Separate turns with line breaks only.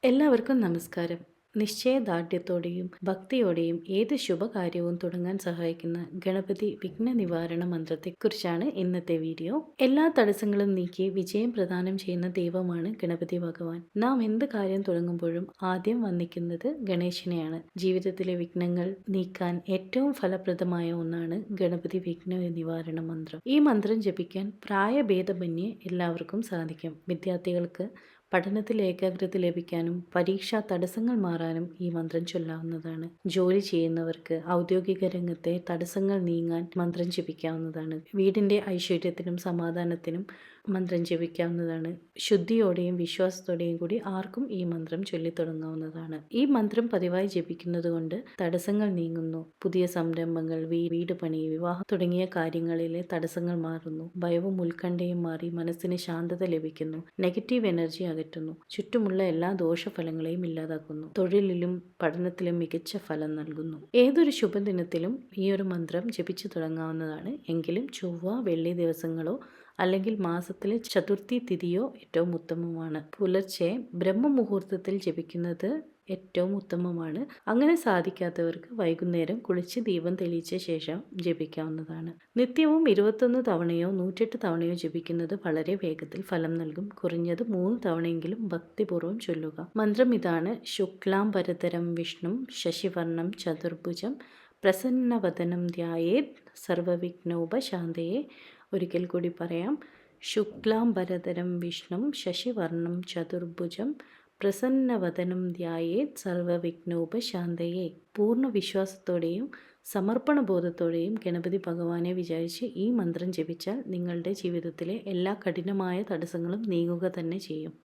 എല്ലാവർക്കും നമസ്കാരം. നിശ്ചയദാർഢ്യത്തോടെയും ഭക്തിയോടെയും ഏത് ശുഭകാര്യവും തുടങ്ങാൻ സഹായിക്കുന്ന ഗണപതി വിഘ്ന നിവാരണ മന്ത്രത്തെക്കുറിച്ചാണ് ഇന്നത്തെ വീഡിയോ. എല്ലാ തടസ്സങ്ങളും നീക്കി വിജയം പ്രദാനം ചെയ്യുന്ന ദൈവമാണ് ഗണപതി ഭഗവാൻ. നാം എന്ത് കാര്യം തുടങ്ങുമ്പോഴും ആദ്യം വന്ദിക്കുന്നത് ഗണേശനെയാണ്. ജീവിതത്തിലെ വിഘ്നങ്ങൾ നീക്കാൻ ഏറ്റവും ഫലപ്രദമായ ഒന്നാണ് ഗണപതി വിഘ്ന നിവാരണ മന്ത്രം. ഈ മന്ത്രം ജപിക്കാൻ പ്രായഭേദമന്യേ എല്ലാവർക്കും സാധിക്കും. വിദ്യാർത്ഥികൾക്ക് പഠനത്തിൽ ഏകാഗ്രത ലഭിക്കാനും പരീക്ഷാ തടസ്സങ്ങൾ മാറാനും ഈ മന്ത്രം ചൊല്ലാവുന്നതാണ്. ജോലി ചെയ്യുന്നവർക്ക് ഔദ്യോഗിക രംഗത്തെ തടസ്സങ്ങൾ നീങ്ങാൻ മന്ത്രം ജപിക്കാവുന്നതാണ്. വീടിന്റെ ഐശ്വര്യത്തിനും സമാധാനത്തിനും മന്ത്രം ജപിക്കാവുന്നതാണ്. ശുദ്ധിയോടെയും വിശ്വാസത്തോടെയും കൂടി ആർക്കും ഈ മന്ത്രം ചൊല്ലിത്തുടങ്ങാവുന്നതാണ്. ഈ മന്ത്രം പതിവായി ജപിക്കുന്നത് കൊണ്ട് തടസ്സങ്ങൾ നീങ്ങുന്നു. പുതിയ സംരംഭങ്ങൾ, വീട് പണി, വിവാഹം തുടങ്ങിയ കാര്യങ്ങളിലെ തടസ്സങ്ങൾ മാറുന്നു. ഭയവും ഉത്കണ്ഠയും മാറി മനസ്സിന് ശാന്തത ലഭിക്കുന്നു. നെഗറ്റീവ് എനർജി അകറ്റുന്നു. ചുറ്റുമുള്ള എല്ലാ ദോഷഫലങ്ങളെയും ഇല്ലാതാക്കുന്നു. തൊഴിലിലും പഠനത്തിലും മികച്ച ഫലം നൽകുന്നു. ഏതൊരു ശുഭദിനത്തിലും ഈ ഒരു മന്ത്രം ജപിച്ചു തുടങ്ങാവുന്നതാണ്. എങ്കിലും ചൊവ്വ, വെള്ളി ദിവസങ്ങളോ അല്ലെങ്കിൽ മാസത്തിലെ ചതുർത്ഥി തിഥിയോ ഏറ്റവും ഉത്തമമാണ്. പുലർച്ചെ ബ്രഹ്മമുഹൂർത്തത്തിൽ ജപിക്കുന്നത് ഏറ്റവും ഉത്തമമാണ്. അങ്ങനെ സാധിക്കാത്തവർക്ക് വൈകുന്നേരം കുളിച്ച് ദീപം തെളിയിച്ച ശേഷം ജപിക്കാവുന്നതാണ്. നിത്യവും 21 തവണയോ 108 തവണയോ ജപിക്കുന്നത് വളരെ വേഗത്തിൽ ഫലം നൽകും. കുറഞ്ഞത് 3 തവണയെങ്കിലും ഭക്തിപൂർവ്വം ചൊല്ലുക. മന്ത്രം ഇതാണ്: ശുക്ലാംബരധരം വിഷ്ണും ശശിവർണം ചതുർഭുജം പ്രസന്നവദനം ധ്യായേത് സർവവിഘ്നോപശാന്തയേ. ഒരിക്കൽ കൂടി പറയാം: ശുക്ലാംബരധരം വിഷ്ണും ശശിവർണം ചതുർഭുജം പ്രസന്നവദനം ധ്യായേത് സർവവിഘ്നോപശാന്തയേ. പൂർണ്ണ വിശ്വാസത്തോടെയും സമർപ്പണബോധത്തോടെയും ഗണപതി ഭഗവാനെ വിചാരിച്ച് ഈ മന്ത്രം ജപിച്ചാൽ നിങ്ങളുടെ ജീവിതത്തിലെ എല്ലാ കഠിനമായ തടസ്സങ്ങളും നീങ്ങുക തന്നെ ചെയ്യും.